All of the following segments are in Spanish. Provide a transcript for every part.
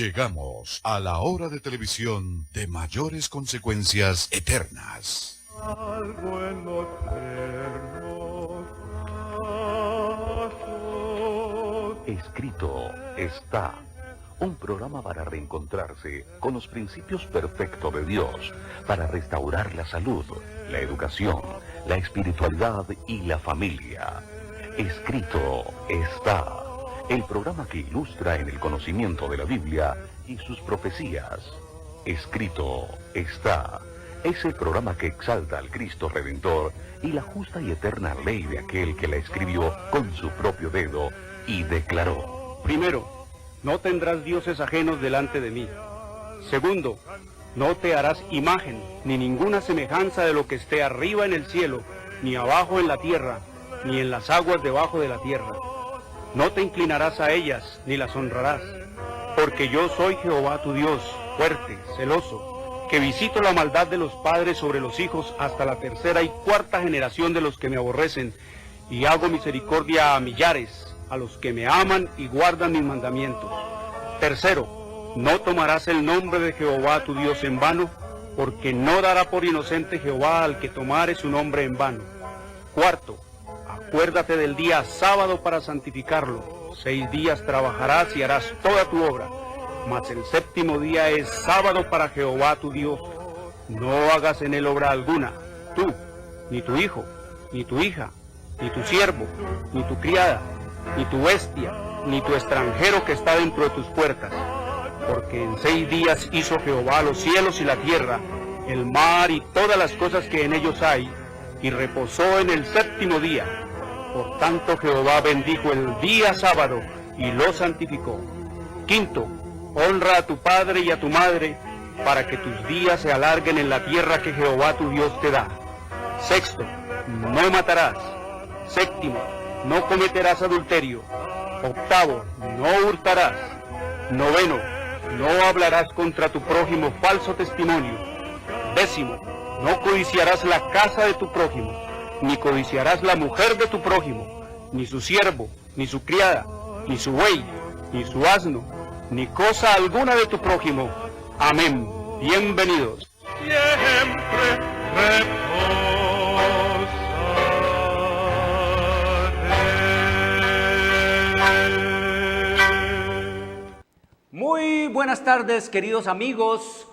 Llegamos a la hora de televisión de mayores consecuencias eternas. Algo en los eternos brazos. Escrito está. Un programa para reencontrarse con los principios perfectos de Dios, para restaurar la salud, la educación, la espiritualidad y la familia. Escrito está. El programa que ilustra en el conocimiento de la Biblia y sus profecías. Escrito está. Es el programa que exalta al Cristo Redentor y la justa y eterna ley de aquel que la escribió con su propio dedo y declaró. Primero, no tendrás dioses ajenos delante de mí. Segundo, no te harás imagen, ni ninguna semejanza de lo que esté arriba en el cielo, ni abajo en la tierra, ni en las aguas debajo de la tierra. No te inclinarás a ellas, ni las honrarás, porque yo soy Jehová tu Dios, fuerte, celoso, que visito la maldad de los padres sobre los hijos hasta la tercera y cuarta generación de los que me aborrecen, y hago misericordia a millares, a los que me aman y guardan mis mandamientos. Tercero, no tomarás el nombre de Jehová tu Dios en vano, porque no dará por inocente Jehová al que tomare su nombre en vano. Cuarto, acuérdate del día sábado para santificarlo. 6 días trabajarás y harás toda tu obra, mas el séptimo día es sábado para Jehová tu Dios. No hagas en él obra alguna, tú, ni tu hijo, ni tu hija, ni tu siervo, ni tu criada, ni tu bestia, ni tu extranjero que está dentro de tus puertas. Porque en 6 días hizo Jehová los cielos y la tierra, el mar y todas las cosas que en ellos hay, y reposó en el séptimo día. Por tanto Jehová bendijo el día sábado y lo santificó. Quinto, honra a tu padre y a tu madre, para que tus días se alarguen en la tierra que Jehová tu Dios te da. Sexto, no matarás. Séptimo, no cometerás adulterio. Octavo, no hurtarás. Noveno, no hablarás contra tu prójimo falso testimonio. Décimo, no codiciarás la casa de tu prójimo, ni codiciarás la mujer de tu prójimo, ni su siervo, ni su criada, ni su buey, ni su asno, ni cosa alguna de tu prójimo. Amén. Bienvenidos. Siempre Muy buenas tardes, queridos amigos.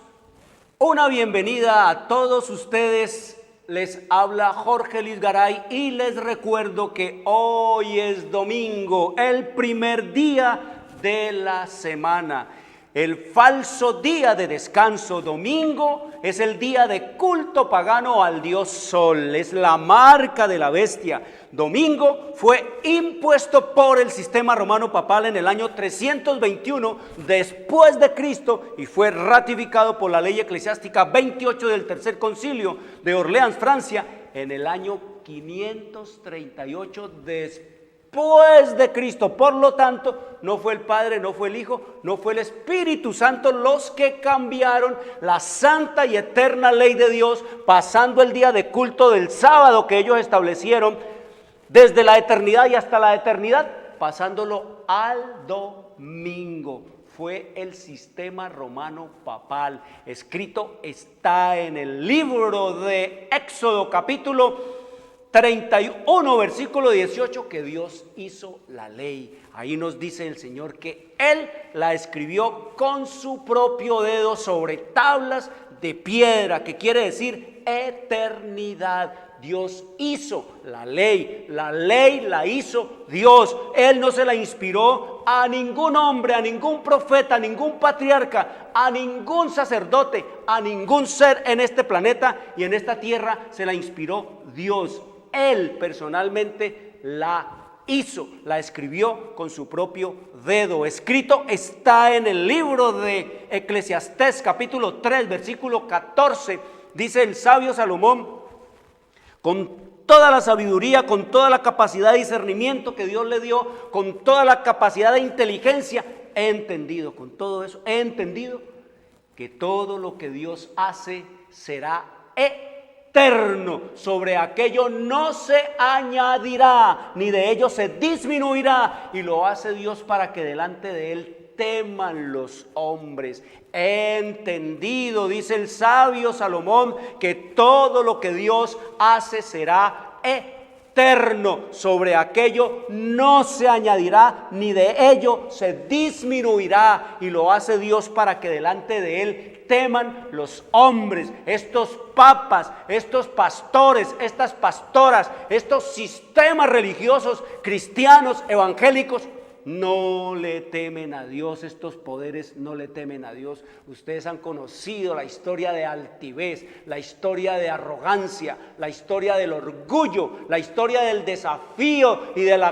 Una bienvenida a todos ustedes. Les habla Jorge Luis Garay y les recuerdo que hoy es domingo, el primer día de la semana. El falso día de descanso. Domingo es el día de culto pagano al dios Sol, es la marca de la bestia. Domingo fue impuesto por el sistema romano papal en el año 321 después de Cristo y fue ratificado por la ley eclesiástica 28 del Tercer Concilio de Orleans, Francia, en el año 538 después de Cristo. Por lo tanto, no fue el Padre, no fue el Hijo, no fue el Espíritu Santo los que cambiaron la santa y eterna ley de Dios, pasando el día de culto del sábado que ellos establecieron desde la eternidad y hasta la eternidad, pasándolo al domingo. Fue el sistema romano papal. Escrito está en el libro de Éxodo capítulo 31, versículo 18, que Dios hizo la ley. Ahí nos dice el Señor que Él la escribió con su propio dedo sobre tablas de piedra, que quiere decir eternidad. Dios hizo la ley la hizo Dios. Él no se la inspiró a ningún hombre, a ningún profeta, a ningún patriarca, a ningún sacerdote, a ningún ser en este planeta y en esta tierra. Se la inspiró Dios. Él personalmente la hizo, la escribió con su propio dedo. Escrito está en el libro de Eclesiastés capítulo 3 versículo 14. Dice el sabio Salomón: con toda la sabiduría, con toda la capacidad de discernimiento que Dios le dio, con toda la capacidad de inteligencia, he entendido, con todo eso, he entendido que todo lo que Dios hace será eterno. Sobre aquello no se añadirá, ni de ello se disminuirá, y lo hace Dios para que delante de Él teman los hombres. He entendido, dice el sabio Salomón, que todo lo que Dios hace será eterno. Sobre aquello no se añadirá, ni de ello se disminuirá. Y lo hace Dios para que delante de Él teman los hombres, estos papas, estos pastores, estas pastoras, estos sistemas religiosos, cristianos, evangélicos. No le temen a Dios, estos poderes no le temen a Dios. Ustedes han conocido la historia de altivez, la historia de arrogancia, la historia del orgullo, la historia del desafío y de la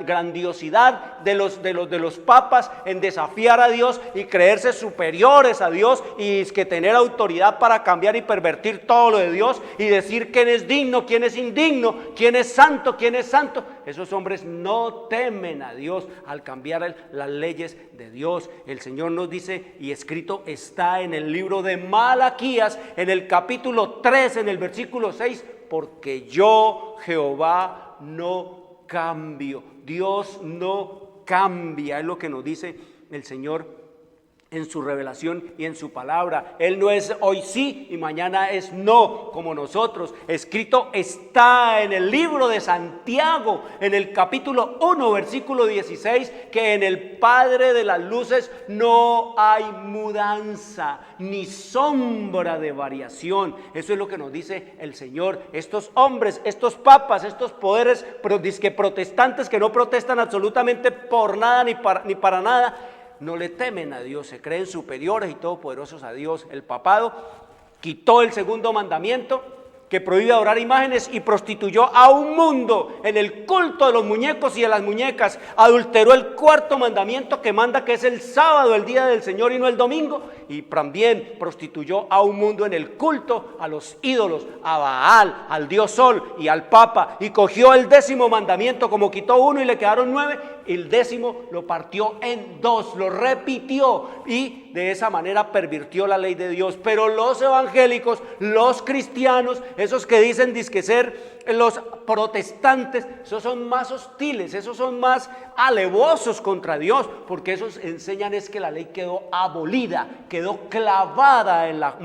grandiosidad de los papas en desafiar a Dios y creerse superiores a Dios y que tener autoridad para cambiar y pervertir todo lo de Dios y decir quién es digno, quién es indigno, quién es santo, quién es santo. Esos hombres no temen a Dios al cambiar las leyes de Dios. El Señor nos dice, y escrito está en el libro de Malaquías, en el capítulo 3, en el versículo 6, porque yo, Jehová, no cambio. Dios no cambia, es lo que nos dice el Señor en su revelación y en su palabra. Él no es hoy sí y mañana es no, como nosotros. Escrito está en el libro de Santiago, en el capítulo 1, versículo 16, que en el Padre de las luces no hay mudanza, ni sombra de variación. Eso es lo que nos dice el Señor. Estos hombres, estos papas, estos poderes protestantes que no protestan absolutamente por nada ni para nada, no le temen a Dios, se creen superiores y todopoderosos a Dios. El papado quitó el segundo mandamiento que prohíbe adorar imágenes y prostituyó a un mundo en el culto de los muñecos y de las muñecas. Adulteró el cuarto mandamiento que manda que es el sábado, el día del Señor y no el domingo. Y también prostituyó a un mundo en el culto a los ídolos, a Baal, al dios Sol y al Papa. Y cogió el 10º mandamiento, como quitó uno y le quedaron 9, el 10º lo partió en 2, lo repitió y de esa manera pervirtió la ley de Dios. Pero los evangélicos, los cristianos, esos que dicen dizque ser los protestantes, esos son más hostiles, esos son más alevosos contra Dios, porque esos enseñan es que la ley quedó abolida, quedó clavada en la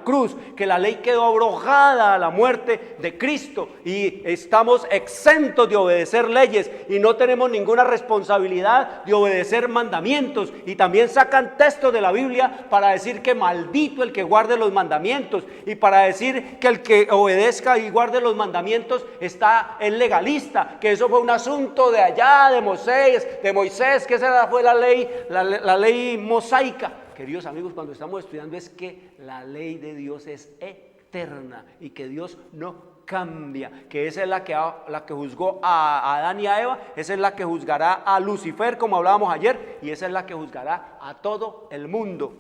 cruz, que la ley quedó abrogada a la muerte de Cristo y estamos exentos de obedecer leyes y no tenemos ninguna responsabilidad de obedecer mandamientos. Y también sacan textos de la Biblia para decir que maldito el que guarde los mandamientos y para decir que el que obedezca y guarde los mandamientos está el legalista, que eso fue un asunto de allá de Moisés, que esa fue la ley mosaica. Queridos amigos, cuando estamos estudiando es que la ley de Dios es eterna y que Dios no cambia, que esa es la que juzgó a Adán y a Eva, esa es la que juzgará a Lucifer, como hablábamos ayer, y esa es la que juzgará a todo el mundo.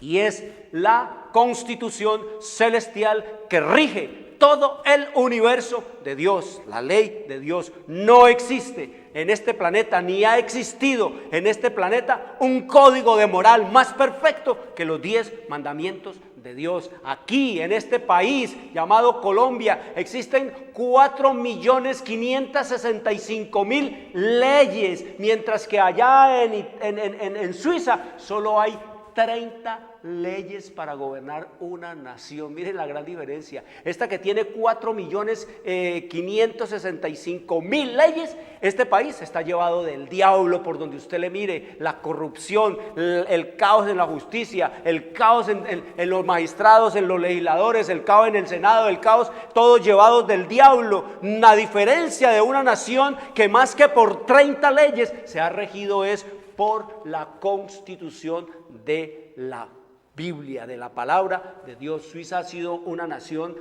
Y es la constitución celestial que rige todo el universo de Dios. La ley de Dios no existe en este planeta, ni ha existido en este planeta un código de moral más perfecto que los 10 mandamientos de Dios. Aquí en este país llamado Colombia existen 4.565.000 leyes, mientras que allá en Suiza solo hay 30 leyes para gobernar una nación. Miren la gran diferencia. Esta que tiene 4.565.000 leyes, este país está llevado del diablo por donde usted le mire. La corrupción, el caos en la justicia, el caos en los magistrados, en los legisladores, el caos en el Senado, el caos, todos llevados del diablo. La diferencia de una nación que más que por 30 leyes se ha regido es por la constitución de la Biblia, de la palabra de Dios. Suiza ha sido una nación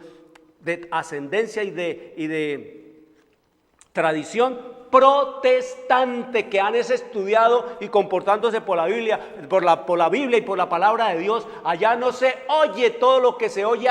de ascendencia y de tradición protestante, que han estudiado y comportándose por la Biblia, por la Biblia y por la palabra de Dios. Allá no se oye todo lo que se oye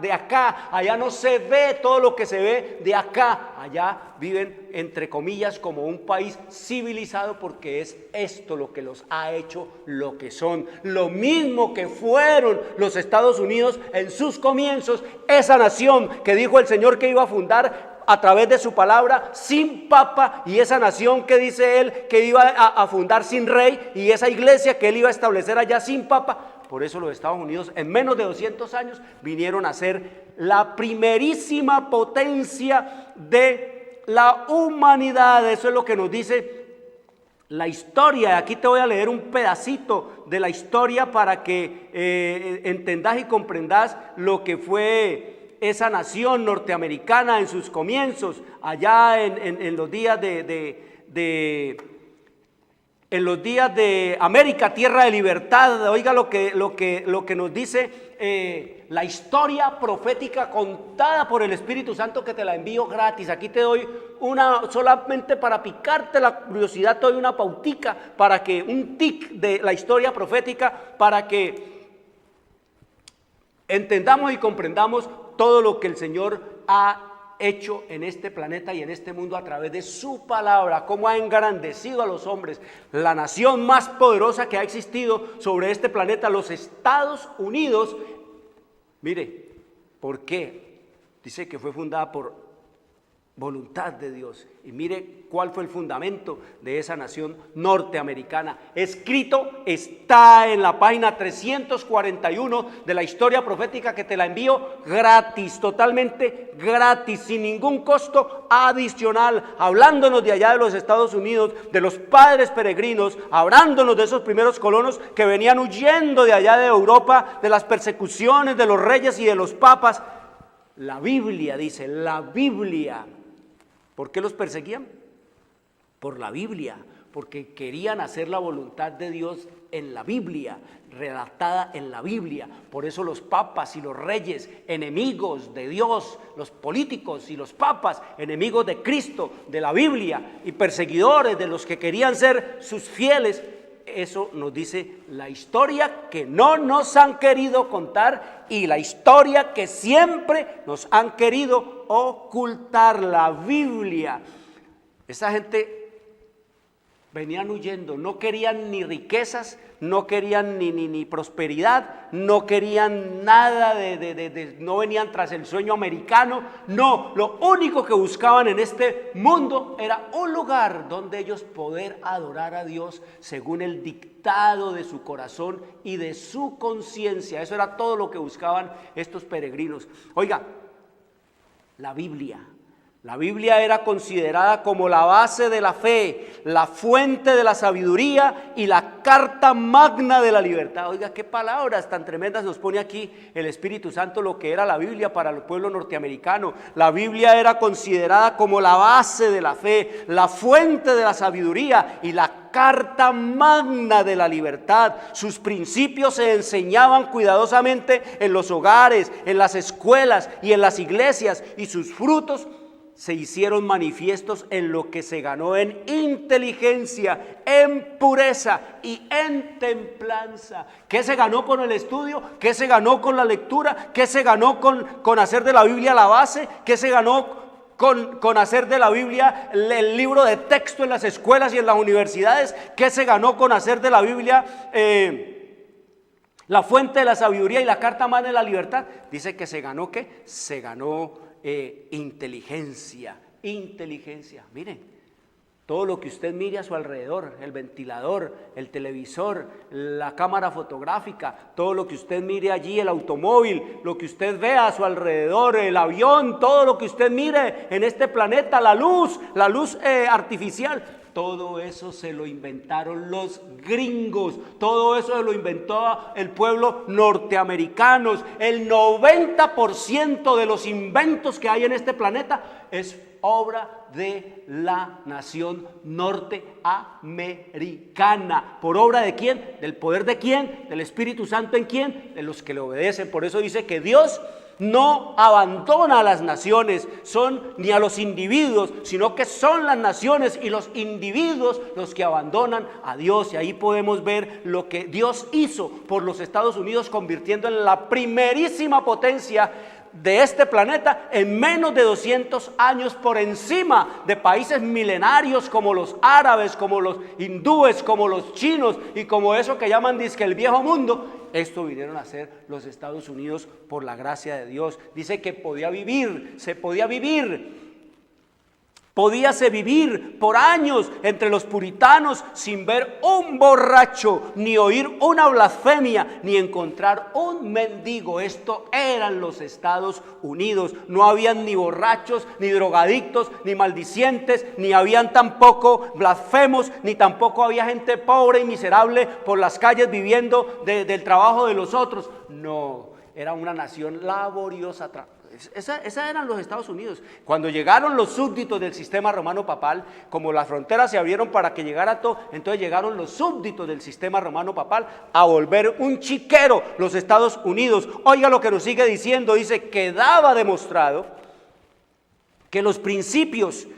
de acá, allá no se ve todo lo que se ve de acá. Allá viven, entre comillas, como un país civilizado, porque es esto lo que los ha hecho lo que son. Lo mismo que fueron los Estados Unidos en sus comienzos, esa nación que dijo el Señor que iba a fundar a través de su palabra, sin papa, y esa nación que dice él que iba a fundar sin rey, y esa iglesia que él iba a establecer allá sin papa. Por eso los Estados Unidos en menos de 200 años vinieron a ser la primerísima potencia de la humanidad. Eso es lo que nos dice la historia. Aquí te voy a leer un pedacito de la historia para que entendás y comprendas lo que fue esa nación norteamericana en sus comienzos, allá en los días en los días de América, tierra de libertad. Oiga lo que nos dice la historia profética contada por el Espíritu Santo, que te la envío gratis. Aquí te doy una, solamente para picarte la curiosidad, te doy una pautica, para que un tic de la historia profética, para que entendamos y comprendamos todo lo que el Señor ha hecho en este planeta y en este mundo a través de su palabra, cómo ha engrandecido a los hombres. La nación más poderosa que ha existido sobre este planeta, los Estados Unidos. Mire, ¿por qué? Dice que fue fundada por voluntad de Dios. Y mire cuál fue el fundamento de esa nación norteamericana. Escrito está en la página 341 de la historia profética, que te la envío gratis, totalmente gratis, sin ningún costo adicional, hablándonos de allá de los Estados Unidos, de los padres peregrinos, hablándonos de esos primeros colonos que venían huyendo de allá de Europa, de las persecuciones de los reyes y de los papas. La Biblia dice, la Biblia. ¿Por qué los perseguían? Por la Biblia, porque querían hacer la voluntad de Dios en la Biblia, redactada en la Biblia. Por eso los papas y los reyes, enemigos de Dios, los políticos y los papas, enemigos de Cristo, de la Biblia, y perseguidores de los que querían ser sus fieles. Eso nos dice la historia que no nos han querido contar, y la historia que siempre nos han querido ocultar, la Biblia. Esa gente venían huyendo, no querían ni riquezas, no querían ni prosperidad, no querían nada no venían tras el sueño americano. No, lo único que buscaban en este mundo era un lugar donde ellos poder adorar a Dios según el dictado de su corazón y de su conciencia. Eso era todo lo que buscaban estos peregrinos. Oiga, la Biblia era considerada como la base de la fe, la fuente de la sabiduría y la carta magna de la libertad. Oiga, qué palabras tan tremendas nos pone aquí el Espíritu Santo, lo que era la Biblia para el pueblo norteamericano. La Biblia era considerada como la base de la fe, la fuente de la sabiduría y la carta magna de la libertad. Sus principios se enseñaban cuidadosamente en los hogares, en las escuelas y en las iglesias, y sus frutos se hicieron manifiestos en lo que se ganó en inteligencia, en pureza y en templanza. ¿Qué se ganó con el estudio? ¿Qué se ganó con la lectura? ¿Qué se ganó con hacer de la Biblia la base? ¿Qué se ganó con hacer de la Biblia el libro de texto en las escuelas y en las universidades? ¿Qué se ganó con hacer de la Biblia la fuente de la sabiduría y la carta magna de la libertad? Dice que se ganó, ¿qué? Se ganó inteligencia. Miren, todo lo que usted mire a su alrededor, el ventilador, el televisor, la cámara fotográfica, todo lo que usted mire allí, el automóvil, lo que usted vea a su alrededor, el avión, todo lo que usted mire en este planeta, la luz artificial, todo eso se lo inventaron los gringos, todo eso se lo inventó el pueblo norteamericano. El 90% de los inventos que hay en este planeta es obra de la nación norteamericana. ¿Por obra de quién? ¿Del poder de quién? ¿Del Espíritu Santo en quién? De los que le obedecen. Por eso dice que Dios no abandona a las naciones, ni a los individuos, sino que son las naciones y los individuos los que abandonan a Dios. Y ahí podemos ver lo que Dios hizo por los Estados Unidos, convirtiendo en la primerísima potencia de este planeta en menos de 200 años, por encima de países milenarios como los árabes, como los hindúes, como los chinos y como eso que llaman dizque el viejo mundo. Esto vinieron a ser los Estados Unidos por la gracia de Dios. Dice que se podía vivir Podíase vivir por años entre los puritanos sin ver un borracho, ni oír una blasfemia, ni encontrar un mendigo. Esto eran los Estados Unidos. No habían ni borrachos, ni drogadictos, ni maldicientes, ni habían tampoco blasfemos, ni tampoco había gente pobre y miserable por las calles viviendo del trabajo de los otros. No, era una nación laboriosa. Esa eran los Estados Unidos. Cuando llegaron los súbditos del sistema romano papal, como las fronteras se abrieron para que llegara todo, entonces llegaron los súbditos del sistema romano papal a volver un chiquero los Estados Unidos. Oiga lo que nos sigue diciendo, dice: quedaba demostrado que los principios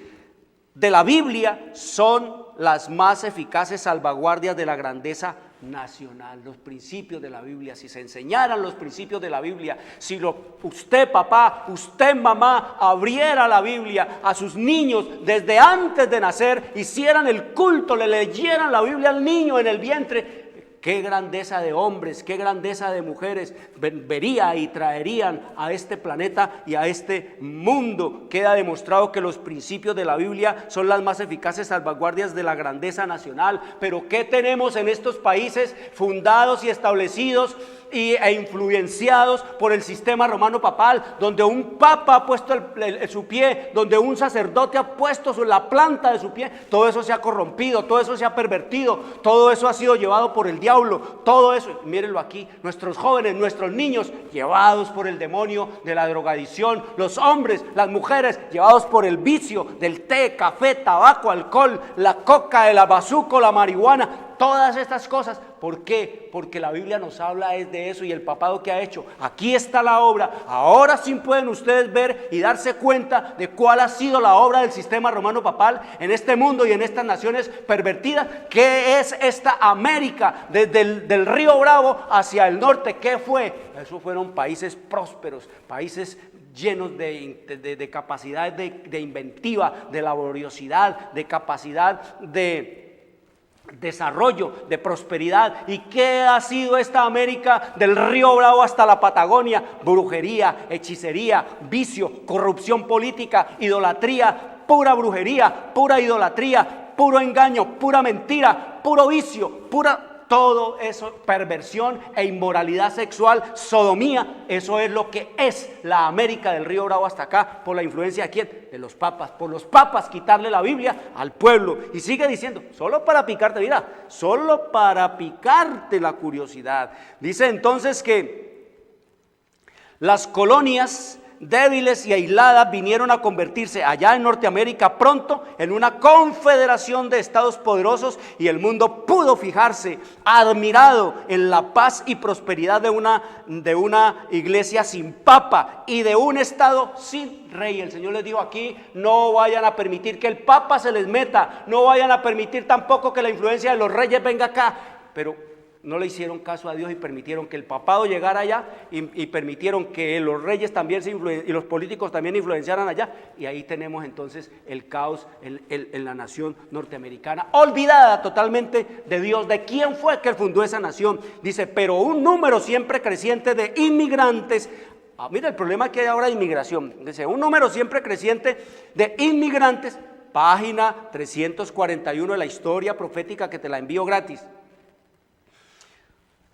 de la Biblia son las más eficaces salvaguardias de la grandeza nacional. Los principios de la Biblia, si se enseñaran los principios de la Biblia, si usted papá, usted mamá, abriera la Biblia a sus niños desde antes de nacer, hicieran el culto, le leyeran la Biblia al niño en el vientre, qué grandeza de hombres, qué grandeza de mujeres vería y traerían a este planeta y a este mundo. Queda demostrado que los principios de la Biblia son las más eficaces salvaguardias de la grandeza nacional. Pero ¿qué tenemos en estos países fundados y establecidos e influenciados por el sistema romano papal, donde un papa ha puesto su pie, donde un sacerdote ha puesto la planta de su pie? Todo eso se ha corrompido, todo eso se ha pervertido, todo eso ha sido llevado por el diablo, todo eso, mírenlo aquí, nuestros jóvenes, nuestros niños llevados por el demonio de la drogadicción, los hombres, las mujeres llevados por el vicio del té, café, tabaco, alcohol, la coca, el bazuco, la marihuana, todas estas cosas. ¿Por qué? Porque la Biblia nos habla es de eso y el papado que ha hecho. Aquí está la obra. Ahora sí pueden ustedes ver y darse cuenta de cuál ha sido la obra del sistema romano papal en este mundo y en estas naciones pervertidas. ¿Qué es esta América? Desde el río Bravo hacia el norte, ¿qué fue? Eso fueron países prósperos, países llenos de capacidad de inventiva, de laboriosidad, de capacidad de desarrollo, de prosperidad. ¿Y qué ha sido esta América del río Bravo hasta la Patagonia? Brujería, hechicería, vicio, corrupción política, idolatría, pura brujería, pura idolatría, puro engaño, pura mentira, puro vicio, todo eso, perversión e inmoralidad sexual, sodomía. Eso es lo que es la América del río Bravo hasta acá, por la influencia de ¿quién? De los papas. Por los papas quitarle la Biblia al pueblo. Y sigue diciendo, solo para picarte, mira, solo para picarte la curiosidad. Dice entonces que las colonias débiles y aisladas vinieron a convertirse allá en Norteamérica pronto en una confederación de estados poderosos, y el mundo pudo fijarse admirado en la paz y prosperidad de una iglesia sin papa y de un estado sin rey. El Señor les dijo aquí: no vayan a permitir que el papa se les meta, no vayan a permitir tampoco que la influencia de los reyes venga acá. Pero no le hicieron caso a Dios y permitieron que el papado llegara allá y permitieron que los reyes también y los políticos también influenciaran allá. Y ahí tenemos entonces el caos en la nación norteamericana, olvidada totalmente de Dios, de quién fue que fundó esa nación. Dice, pero un número siempre creciente de inmigrantes. Mira el problema que hay ahora de inmigración. Dice, un número siempre creciente de inmigrantes, página 341 de la historia profética, que te la envío gratis.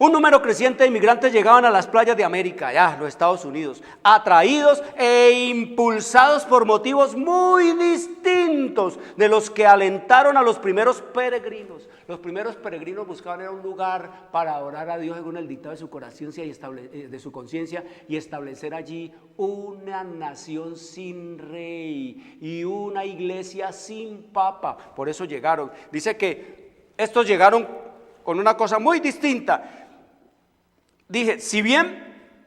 Un número creciente de inmigrantes llegaban a las playas de América, ya los Estados Unidos, atraídos e impulsados por motivos muy distintos de los que alentaron a los primeros peregrinos. Los primeros peregrinos buscaban un lugar para adorar a Dios según el dictado de su conciencia y establecer allí una nación sin rey y una iglesia sin papa. Por eso llegaron. Dice que estos llegaron con una cosa muy distinta. Dije, si bien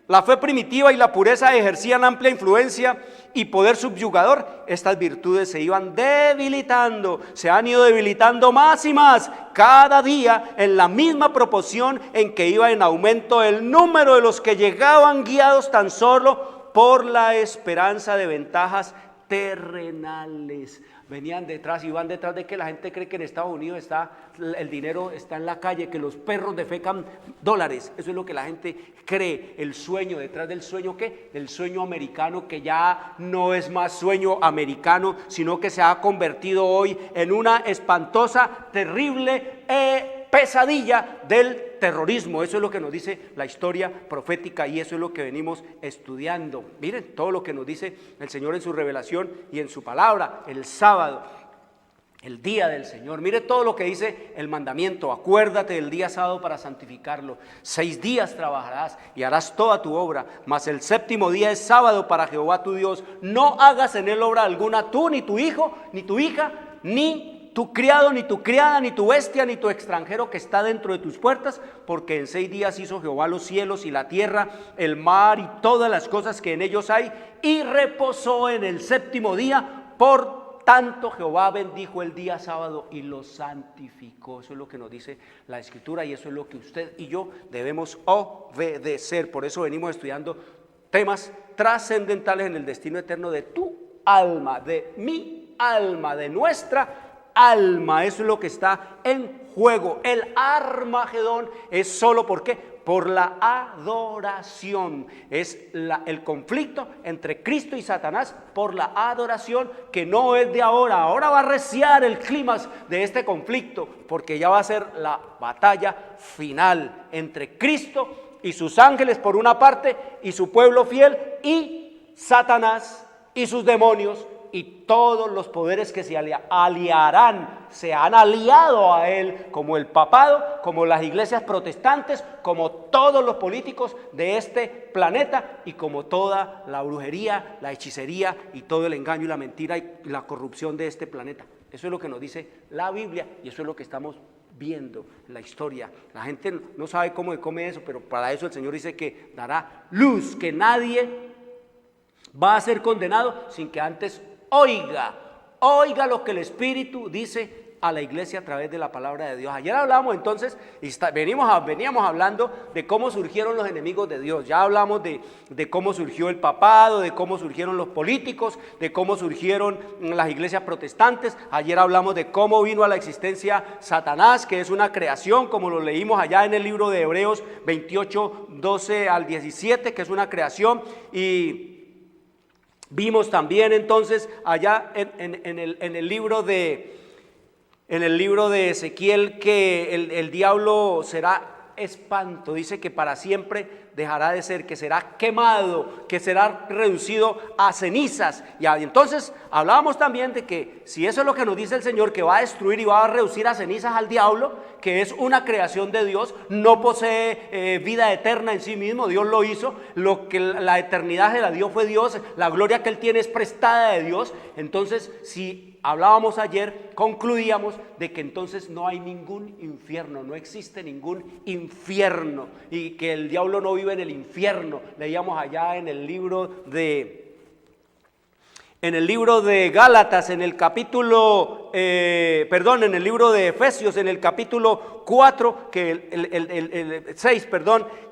la fe primitiva y la pureza ejercían amplia influencia y poder subyugador, estas virtudes se iban debilitando, se han ido debilitando más y más cada día, en la misma proporción en que iba en aumento el número de los que llegaban guiados tan solo por la esperanza de ventajas terrenales. venían detrás y van detrás de que la gente cree que en Estados Unidos el dinero está en la calle, que los perros defecan dólares. Eso es lo que la gente cree, el sueño, detrás del sueño, ¿qué? Del sueño americano, que ya no es más sueño americano, sino que se ha convertido hoy en una espantosa, terrible pesadilla del terrorismo. Eso es lo que nos dice la historia profética y eso es lo que venimos estudiando. Miren todo lo que nos dice el Señor en su revelación y en su palabra. El sábado, el día del Señor, mire todo lo que dice el mandamiento: acuérdate del día sábado para santificarlo. 6 días trabajarás y harás toda tu obra, mas el 7º día es sábado para Jehová tu Dios. No hagas en él obra alguna, tú, ni tu hijo, ni tu hija, ni tu criado, ni tu criada, ni tu bestia, ni tu extranjero que está dentro de tus puertas, porque en 6 días hizo Jehová los cielos y la tierra, el mar y todas las cosas que en ellos hay, y reposó en el 7º día. Por tanto Jehová bendijo el día sábado y lo santificó. Eso es lo que nos dice la Escritura y eso es lo que usted y yo debemos obedecer. Por eso venimos estudiando temas trascendentales en el destino eterno de tu alma, de mi alma, de nuestra alma. Eso es lo que está en juego. El Armagedón es solo ¿por qué? Por la adoración. Es el conflicto entre Cristo y Satanás por la adoración, que no es de ahora. Ahora va a arreciar el clímax de este conflicto, porque ya va a ser la batalla final entre Cristo y sus ángeles por una parte, y su pueblo fiel, y Satanás y sus demonios y todos los poderes que se aliarán, se han aliado a él, como el papado, como las iglesias protestantes, como todos los políticos de este planeta y como toda la brujería, la hechicería y todo el engaño y la mentira y la corrupción de este planeta. Eso es lo que nos dice la Biblia y eso es lo que estamos viendo en la historia. La gente no sabe cómo se come eso, pero para eso el Señor dice que dará luz, que nadie va a ser condenado sin que antes oiga lo que el Espíritu dice a la iglesia a través de la palabra de Dios. Ayer hablábamos entonces, veníamos hablando de cómo surgieron los enemigos de Dios. Ya hablamos de cómo surgió el papado, de cómo surgieron los políticos, de cómo surgieron las iglesias protestantes. Ayer hablamos de cómo vino a la existencia Satanás, que es una creación, como lo leímos allá en el libro de Hebreos 28, 12 al 17, que es una creación. Y vimos también entonces allá en el libro de Ezequiel que el diablo será espanto. Dice que para siempre dejará de ser, que será quemado, que será reducido a cenizas. Y entonces hablábamos también de que si eso es lo que nos dice el Señor, que va a destruir y va a reducir a cenizas al diablo, que es una creación de Dios, no posee vida eterna en sí mismo, Dios lo hizo, lo que la eternidad se la dio fue Dios, la gloria que Él tiene es prestada de Dios. Entonces, si hablábamos ayer, concluíamos de que entonces no hay ningún infierno, no existe ningún infierno y que el diablo no vive en el infierno. Leíamos allá en el libro de Gálatas, en el libro de Efesios, en el capítulo 4, que el 6,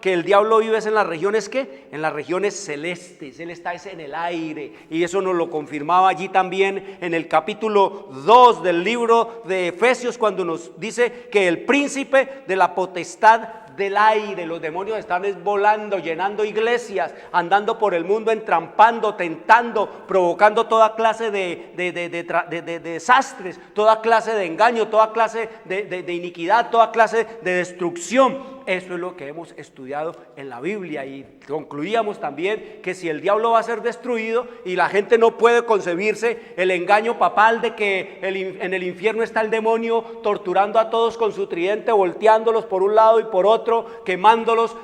que el diablo vive en las regiones, ¿qué? En las regiones celestes. Él está en el aire, y eso nos lo confirmaba allí también en el capítulo 2 del libro de Efesios, cuando nos dice que el príncipe de la potestad del aire, los demonios están volando, llenando iglesias, andando por el mundo, entrampando, tentando, provocando toda clase de desastres, toda clase de engaño, toda clase de iniquidad, toda clase de destrucción. Eso es lo que hemos estudiado en la Biblia y concluíamos también que si el diablo va a ser destruido y la gente no puede concebirse el engaño papal de que en el infierno está el demonio torturando a todos con su tridente, volteándolos por un lado y por otro, quemándolos,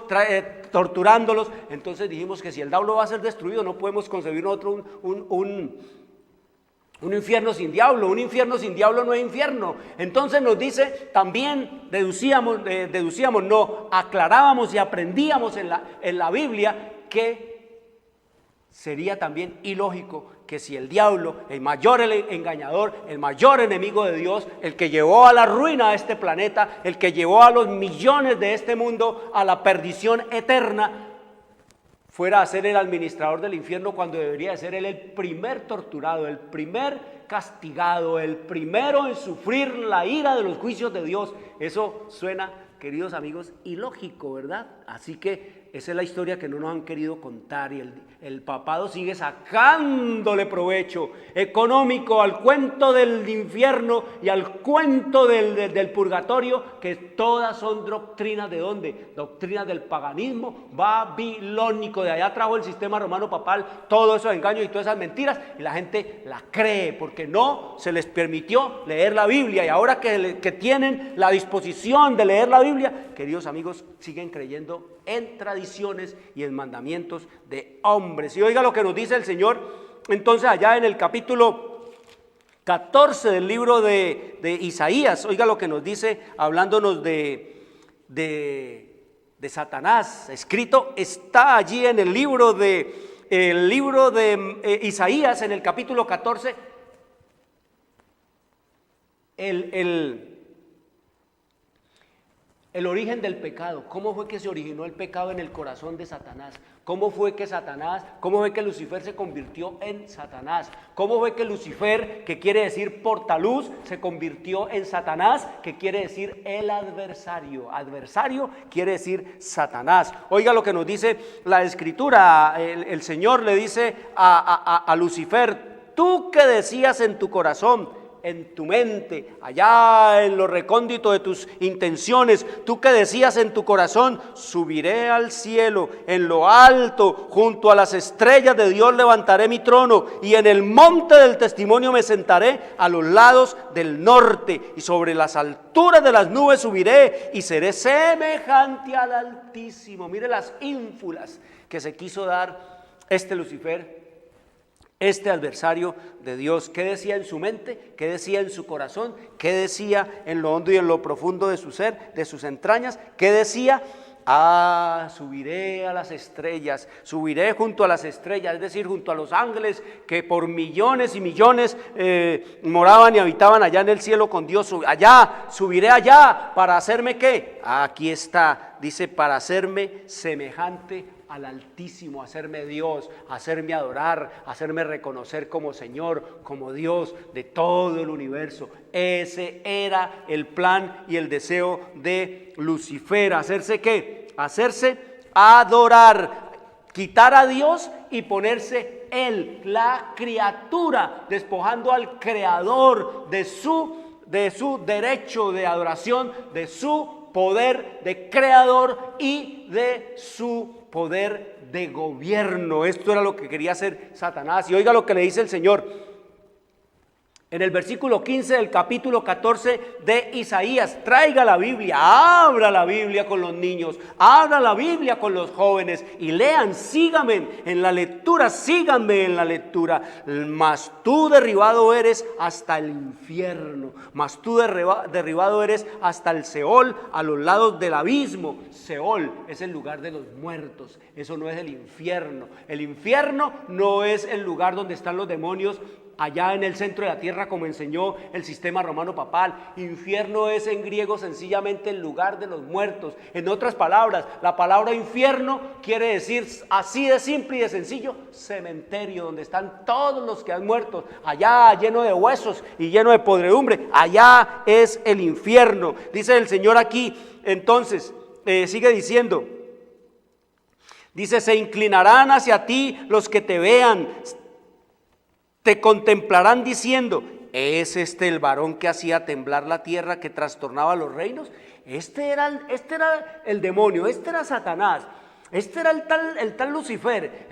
torturándolos. Entonces dijimos que si el diablo va a ser destruido no podemos concebir nosotros un infierno sin diablo. Un infierno sin diablo no es infierno. Entonces nos dice, también aclarábamos y aprendíamos en la Biblia que sería también ilógico que si el diablo, el mayor engañador, el mayor enemigo de Dios, el que llevó a la ruina a este planeta, el que llevó a los millones de este mundo a la perdición eterna, fuera a ser el administrador del infierno cuando debería de ser él el primer torturado, el primer castigado, el primero en sufrir la ira de los juicios de Dios. Eso suena, queridos amigos, ilógico, ¿verdad? Así que esa es la historia que no nos han querido contar, y el papado sigue sacándole provecho económico al cuento del infierno y al cuento del purgatorio, que todas son doctrinas ¿de dónde? Doctrinas del paganismo babilónico. De allá trajo el sistema romano papal todos esos engaños y todas esas mentiras, y la gente la cree porque no se les permitió leer la Biblia, y ahora que tienen la disposición de leer la Biblia, queridos amigos, siguen creyendo en tradiciones y en mandamientos de hombres. Y oiga lo que nos dice el Señor entonces allá en el capítulo 14 del libro de Isaías. Oiga lo que nos dice hablándonos de Satanás. Escrito está allí en el libro de Isaías, en el capítulo 14, el origen del pecado. ¿Cómo fue que se originó el pecado en el corazón de Satanás? ¿Cómo fue que Lucifer se convirtió en Satanás? ¿Cómo fue que Lucifer, que quiere decir portaluz, se convirtió en Satanás, que quiere decir el adversario? Adversario quiere decir Satanás. Oiga lo que nos dice la Escritura. El Señor le dice a Lucifer: tú que decías en tu corazón, en tu mente, allá en lo recóndito de tus intenciones, tú que decías en tu corazón: subiré al cielo, en lo alto, junto a las estrellas de Dios levantaré mi trono, y en el monte del testimonio me sentaré a los lados del norte, y sobre las alturas de las nubes subiré, y seré semejante al Altísimo. Mire las ínfulas que se quiso dar este Lucifer, este adversario de Dios. ¿Qué decía en su mente? ¿Qué decía en su corazón? ¿Qué decía en lo hondo y en lo profundo de su ser, de sus entrañas? ¿Qué decía? Subiré a las estrellas, subiré junto a las estrellas, es decir, junto a los ángeles que por millones y millones moraban y habitaban allá en el cielo con Dios. Allá, subiré allá, ¿para hacerme qué? Aquí está, dice, para hacerme semejante al Altísimo, hacerme Dios, hacerme adorar, hacerme reconocer como Señor, como Dios de todo el universo. Ese era el plan y el deseo de Lucifer. ¿Hacerse qué? Hacerse adorar, quitar a Dios y ponerse él, la criatura, despojando al Creador de su derecho de adoración, de su poder de creador y de su poder de gobierno. Esto era lo que quería hacer Satanás. Y oiga lo que le dice el Señor en el versículo 15 del capítulo 14 de Isaías. Traiga la Biblia, abra la Biblia con los niños, abra la Biblia con los jóvenes y lean, síganme en la lectura, Mas tú derribado eres hasta el infierno, mas tú derribado eres hasta el Seol, a los lados del abismo. Seol es el lugar de los muertos, eso no es el infierno. El infierno no es el lugar donde están los demonios allá en el centro de la tierra, como enseñó el sistema romano papal. Infierno es en griego sencillamente el lugar de los muertos. En otras palabras, la palabra infierno quiere decir, así de simple y de sencillo, cementerio, donde están todos los que han muerto, allá lleno de huesos y lleno de podredumbre. Allá es el infierno. Dice el Señor aquí, entonces, sigue diciendo, dice: se inclinarán hacia ti los que te vean, te contemplarán diciendo: ¿es este el varón que hacía temblar la tierra, que trastornaba los reinos? Este era el demonio, este era Satanás, este era el tal Lucifer.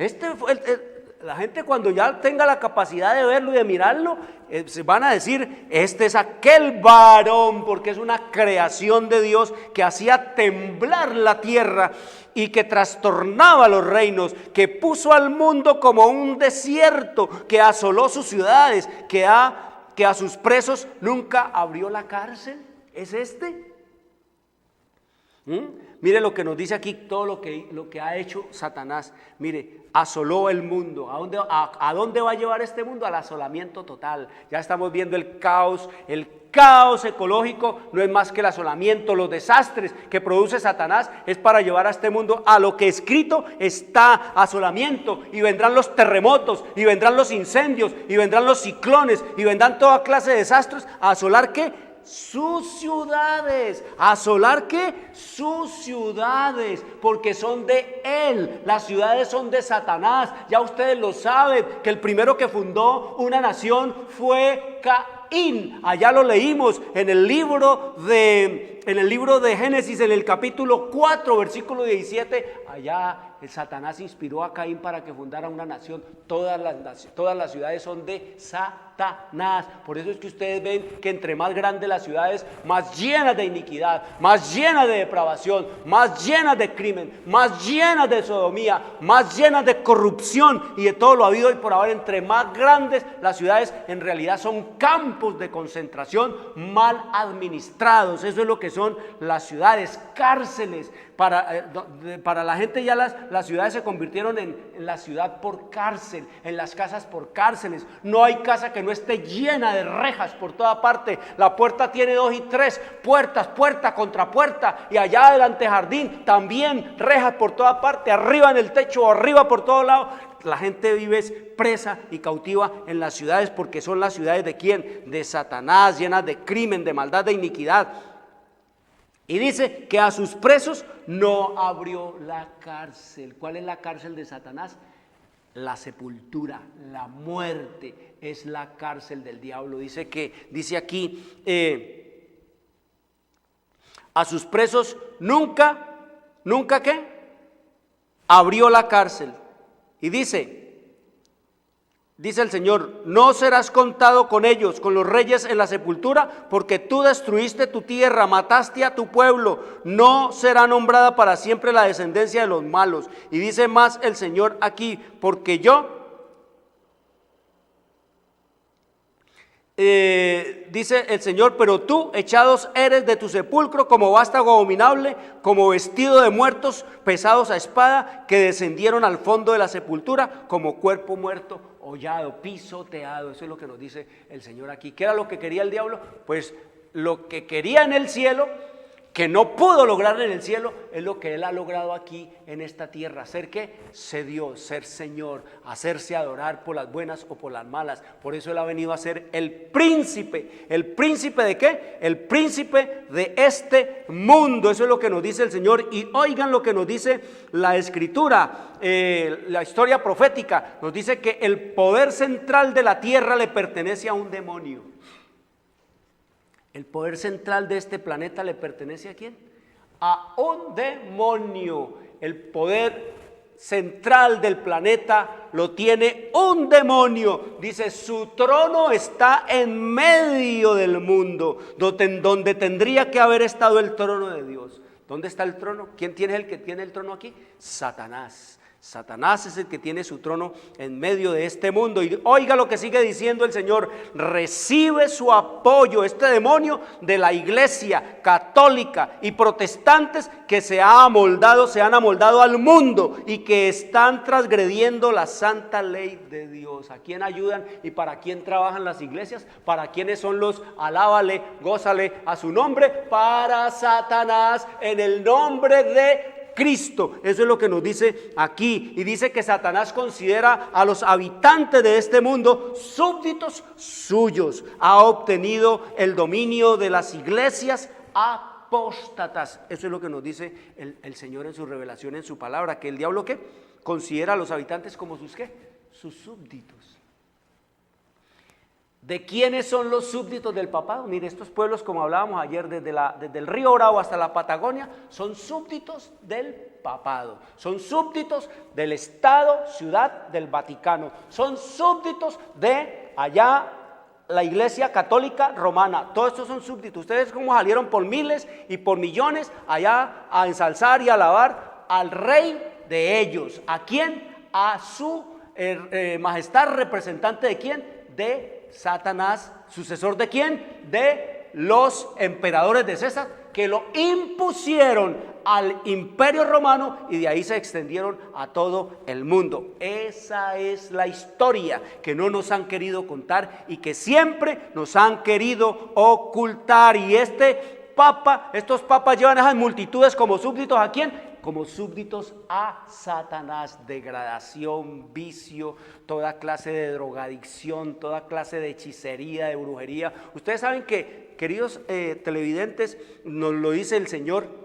La gente, cuando ya tenga la capacidad de verlo y de mirarlo, se van a decir: este es aquel varón, porque es una creación de Dios que hacía temblar la tierra y que trastornaba los reinos, que puso al mundo como un desierto, que asoló sus ciudades, que a sus presos nunca abrió la cárcel. ¿Es este? Mire lo que nos dice aquí, todo lo que ha hecho Satanás. Mire, asoló el mundo. ¿A dónde va a llevar este mundo? Al asolamiento total. Ya estamos viendo el caos ecológico no es más que el asolamiento, los desastres que produce Satanás es para llevar a este mundo a lo que escrito está, asolamiento, y vendrán los terremotos, y vendrán los incendios, y vendrán los ciclones, y vendrán toda clase de desastres, a asolar ¿qué? Sus ciudades. ¿Asolar qué? Sus ciudades, porque son de él. Las ciudades son de Satanás. Ya ustedes lo saben, que el primero que fundó una nación fue Caín. Allá lo leímos en el libro de Génesis, en el capítulo 4, versículo 17. Allá el Satanás inspiró a Caín para que fundara una nación. Todas las ciudades son de Satanás. Por eso es que ustedes ven que entre más grandes las ciudades, más llenas de iniquidad, más llenas de depravación, más llenas de crimen, más llenas de sodomía, más llenas de corrupción y de todo lo habido y por haber. Entre más grandes las ciudades, en realidad son campos de concentración mal administrados. Eso es lo que son las ciudades, cárceles. Para la gente ya las ciudades se convirtieron en la ciudad por cárcel, en las casas por cárceles. No hay casa que no esté llena de rejas por toda parte. La puerta tiene 2 y 3 puertas, puerta contra puerta, y allá adelante jardín, también rejas por toda parte, arriba en el techo, arriba por todos lados. La gente vive presa y cautiva en las ciudades porque son las ciudades de ¿quién? De Satanás, llenas de crimen, de maldad, de iniquidad. Y dice que a sus presos no abrió la cárcel. ¿Cuál es la cárcel de Satanás? La sepultura, la muerte es la cárcel del diablo. Dice aquí, a sus presos nunca ¿qué? Abrió la cárcel. Y dice el Señor, no serás contado con ellos, con los reyes en la sepultura, porque tú destruiste tu tierra, mataste a tu pueblo, no será nombrada para siempre la descendencia de los malos. Y dice más el Señor aquí, porque yo, dice el Señor, pero tú echados eres de tu sepulcro como vástago abominable, como vestido de muertos pesados a espada, que descendieron al fondo de la sepultura como cuerpo muerto, hollado, pisoteado. Eso es lo que nos dice el Señor aquí. ¿Qué era lo que quería el diablo? Pues lo que quería en el cielo, que no pudo lograr en el cielo, es lo que él ha logrado aquí en esta tierra. ¿Ser qué? Ser Dios, ser Señor, hacerse adorar por las buenas o por las malas. Por eso él ha venido a ser el príncipe. ¿El príncipe de qué? El príncipe de este mundo. Eso es lo que nos dice el Señor. Y oigan lo que nos dice la Escritura, la historia profética. Nos dice que el poder central de la tierra le pertenece a un demonio. El poder central de este planeta le pertenece ¿a quién? A un demonio. El poder central del planeta lo tiene un demonio. Dice, su trono está en medio del mundo, donde tendría que haber estado el trono de Dios. ¿Dónde está el trono? ¿Quién tiene el que tiene el trono aquí? Satanás. Satanás es el que tiene su trono en medio de este mundo. Y oiga lo que sigue diciendo el Señor: recibe su apoyo, este demonio, de la iglesia católica y protestantes que se han amoldado al mundo y que están transgrediendo la santa ley de Dios. ¿A quién ayudan y para quién trabajan las iglesias? ¿Para quiénes son los alábale, gózale a su nombre? Para Satanás, en el nombre de Cristo. Eso es lo que nos dice aquí. Y dice que Satanás considera a los habitantes de este mundo súbditos suyos. Ha obtenido el dominio de las iglesias apóstatas. Eso es lo que nos dice el Señor en su revelación, en su palabra, que el diablo ¿qué? Considera a los habitantes como sus ¿qué? Sus súbditos. ¿De quiénes son los súbditos del papado? Mire, estos pueblos, como hablábamos ayer, desde el río Bravo hasta la Patagonia, son súbditos del papado, son súbditos del Estado, ciudad del Vaticano, son súbditos de allá la Iglesia Católica Romana. Todos estos son súbditos. Ustedes como salieron por miles y por millones allá a ensalzar y alabar al rey de ellos. ¿A quién? A su majestad, representante de quién? De Satanás. ¿Sucesor de quién? De los emperadores de César, que lo impusieron al Imperio Romano y de ahí se extendieron a todo el mundo. Esa es la historia que no nos han querido contar y que siempre nos han querido ocultar. Y estos papas llevan a esas multitudes como súbditos. ¿A quién? Como súbditos a Satanás. Degradación, vicio, toda clase de drogadicción, toda clase de hechicería, de brujería. Ustedes saben que, queridos televidentes, nos lo dice el Señor,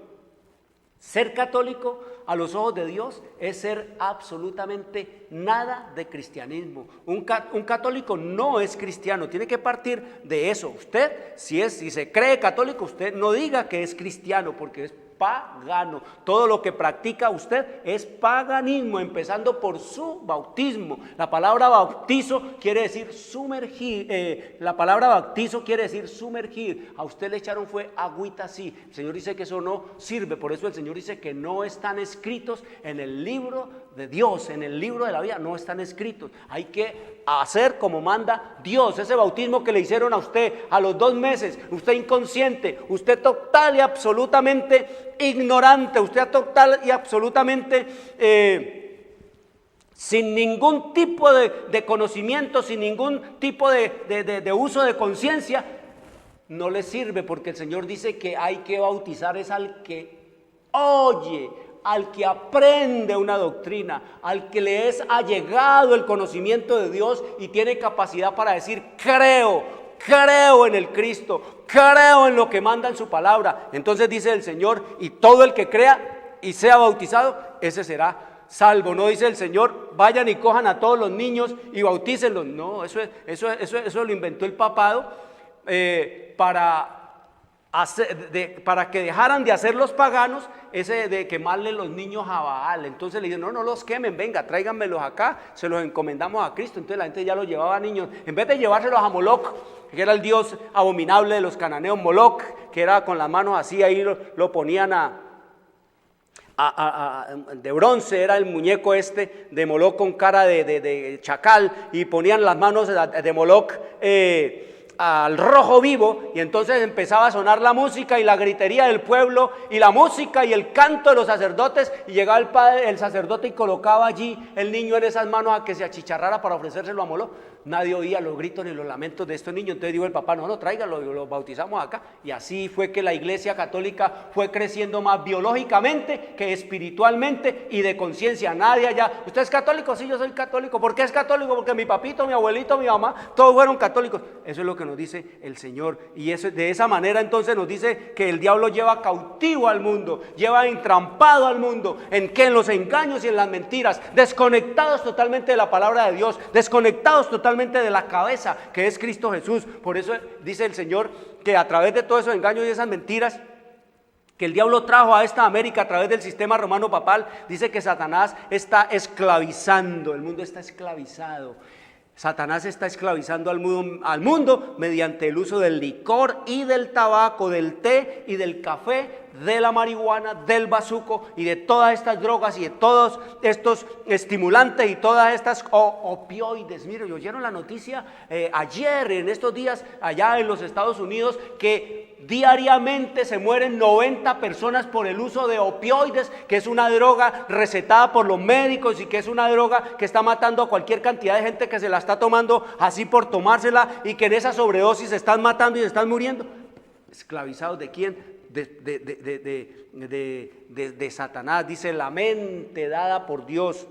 ser católico a los ojos de Dios es ser absolutamente nada de cristianismo. Un católico no es cristiano, tiene que partir de eso. Usted, si se cree católico, usted no diga que es cristiano, porque es pagano. Todo lo que practica usted es paganismo, empezando por su bautismo. La palabra bautizo quiere decir sumergir. La palabra bautizo quiere decir sumergir. A usted le echaron fue agüita así. El Señor dice que eso no sirve. Por eso el Señor dice que no están escritos en el libro de Dios, en el libro de la vida, no están escritos. Hay que hacer como manda Dios. Ese bautismo que le hicieron a usted a los 2 meses, usted inconsciente, usted total y absolutamente ignorante, usted total y absolutamente sin ningún tipo de conocimiento, sin ningún tipo de uso de conciencia, no le sirve, porque el Señor dice que hay que bautizar es al que oye, al que aprende una doctrina, al que le es allegado el conocimiento de Dios y tiene capacidad para decir creo en el Cristo, creo en lo que manda en su palabra. Entonces dice el Señor, y todo el que crea y sea bautizado, ese será salvo. No dice el Señor, vayan y cojan a todos los niños y bautícenlos. No, eso lo inventó el papado para que dejaran de hacer los paganos ese de quemarle los niños a Baal. Entonces le dijeron, no los quemen, venga, tráiganmelos acá, se los encomendamos a Cristo. Entonces la gente ya los llevaba a niños, en vez de llevárselos a Moloc, que era el dios abominable de los cananeos. Moloc, que era con las manos así, ahí lo ponían de bronce, era el muñeco de Moloc con cara de chacal, y ponían las manos de Moloc al rojo vivo, y entonces empezaba a sonar la música y la gritería del pueblo y la música y el canto de los sacerdotes, y llegaba el sacerdote y colocaba allí el niño en esas manos a que se achicharrara para ofrecérselo a Moloc. Nadie oía los gritos ni los lamentos de estos niños. Entonces dijo el papá, no, tráiganlo, los bautizamos acá. Y así fue que la iglesia católica fue creciendo más biológicamente que espiritualmente y de conciencia. Nadie allá, ¿usted es católico? Sí, yo soy católico. ¿Por qué es católico? Porque mi papito, mi abuelito, mi mamá, todos fueron católicos. Eso es lo que nos dice el Señor. Y de esa manera entonces nos dice que el diablo lleva cautivo al mundo, lleva entrampado al mundo. ¿En qué? En los engaños y en las mentiras, desconectados totalmente de la palabra de Dios, desconectados totalmente de la cabeza que es Cristo Jesús. Por eso dice el Señor que a través de todos esos engaños y esas mentiras que el diablo trajo a esta América a través del sistema romano papal, dice que Satanás está esclavizando, el mundo está esclavizado. Satanás está esclavizando al mundo mediante el uso del licor y del tabaco, del té y del café, de la marihuana, del bazuco y de todas estas drogas y de todos estos estimulantes y todas estas opioides. Mire, ¿oyeron la noticia ayer, en estos días, allá en los Estados Unidos, que diariamente se mueren 90 personas por el uso de opioides, que es una droga recetada por los médicos y que es una droga que está matando a cualquier cantidad de gente que se la está tomando así por tomársela, y que en esa sobredosis se están matando y se están muriendo? ¿Esclavizados de quién? De Satanás. Dice, la mente dada por Dios,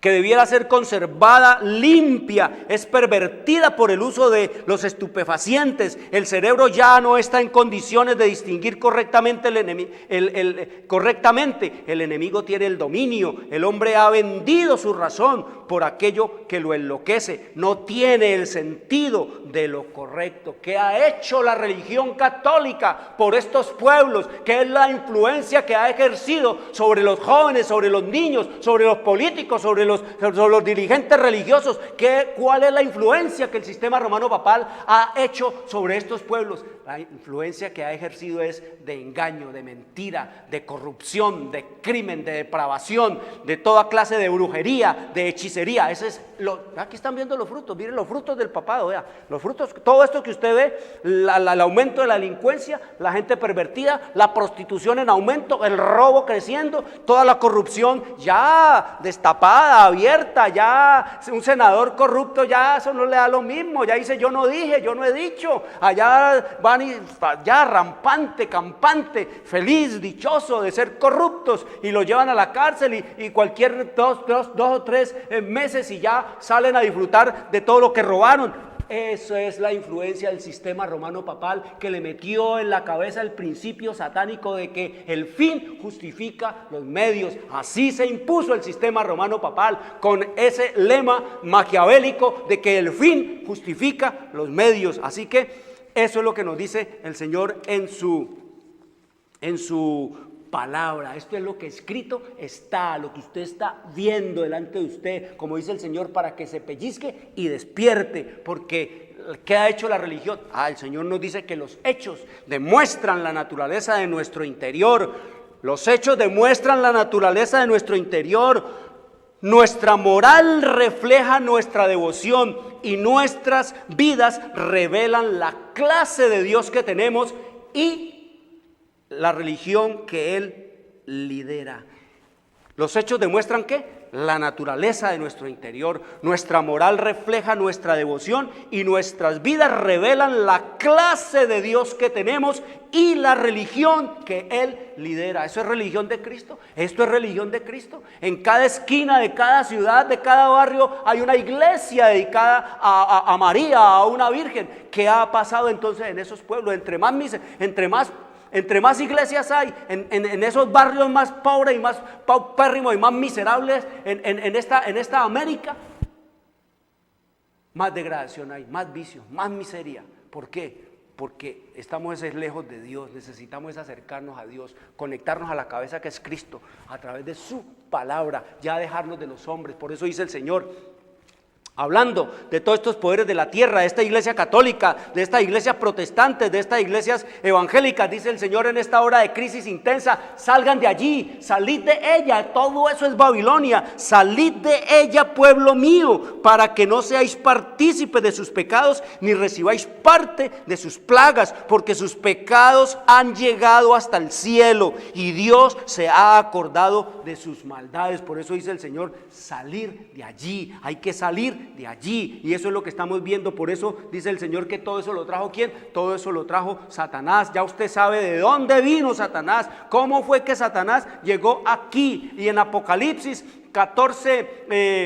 que debiera ser conservada limpia, es pervertida por el uso de los estupefacientes. El cerebro ya no está en condiciones de distinguir correctamente el enemigo tiene el dominio. El hombre ha vendido su razón por aquello que lo enloquece. No tiene el sentido de lo correcto. ¿Qué ha hecho la religión católica por estos pueblos? ¿Qué es la influencia que ha ejercido sobre los jóvenes, sobre los niños, sobre los políticos, sobre sobre los dirigentes religiosos. ¿Cuál es la influencia que el sistema romano papal ha hecho sobre estos pueblos? La influencia que ha ejercido es de engaño, de mentira, de corrupción, de crimen, de depravación, de toda clase de brujería, de hechicería. Aquí están viendo los frutos, miren los frutos del papado, vea, los frutos, todo esto que usted ve, el aumento de la delincuencia, la gente pervertida, la prostitución en aumento, el robo creciendo, toda la corrupción ya destapada, abierta, ya un senador corrupto, ya eso no le da lo mismo, ya dice yo no dije, yo no he dicho, allá van y ya rampante, campante, feliz, dichoso de ser corruptos, y lo llevan a la cárcel y cualquier dos o tres meses y ya salen a disfrutar de todo lo que robaron. Eso es la influencia del sistema romano papal, que le metió en la cabeza el principio satánico de que el fin justifica los medios. Así se impuso el sistema romano papal, con ese lema maquiavélico de que el fin justifica los medios. Así que eso es lo que nos dice el Señor en su palabra. Esto es lo que escrito está, lo que usted está viendo delante de usted, como dice el Señor, para que se pellizque y despierte, porque ¿qué ha hecho la religión? El Señor nos dice que los hechos demuestran la naturaleza de nuestro interior. Los hechos demuestran la naturaleza de nuestro interior. Nuestra moral refleja nuestra devoción y nuestras vidas revelan la clase de Dios que tenemos y la religión que Él lidera. Los hechos demuestran ¿qué? La naturaleza de nuestro interior. Nuestra moral refleja nuestra devoción y nuestras vidas revelan la clase de Dios que tenemos y la religión que Él lidera. ¿Eso es religión de Cristo? ¿Esto es religión de Cristo? En cada esquina de cada ciudad, de cada barrio, hay una iglesia dedicada a María, a una Virgen. ¿Qué ha pasado entonces en esos pueblos? Entre más iglesias hay en esos barrios más pobres y más paupérrimos y más miserables en esta América, más degradación hay, más vicio, más miseria. ¿Por qué? Porque estamos lejos de Dios, necesitamos acercarnos a Dios, conectarnos a la cabeza que es Cristo a través de su palabra, ya dejarnos de los hombres. Por eso dice el Señor, hablando de todos estos poderes de la tierra, de esta iglesia católica, de esta iglesia protestante, de estas iglesias evangélicas, dice el Señor en esta hora de crisis intensa: salgan de allí, salid de ella, todo eso es Babilonia, salid de ella, pueblo mío, para que no seáis partícipes de sus pecados, ni recibáis parte de sus plagas, porque sus pecados han llegado hasta el cielo, y Dios se ha acordado de sus maldades. Por eso dice el Señor, salir de allí, hay que salir de allí, y eso es lo que estamos viendo. Por eso dice el Señor que todo eso lo trajo ¿quién? Todo eso lo trajo Satanás. Ya usted sabe de dónde vino Satanás, cómo fue que Satanás llegó aquí. Y en Apocalipsis 12,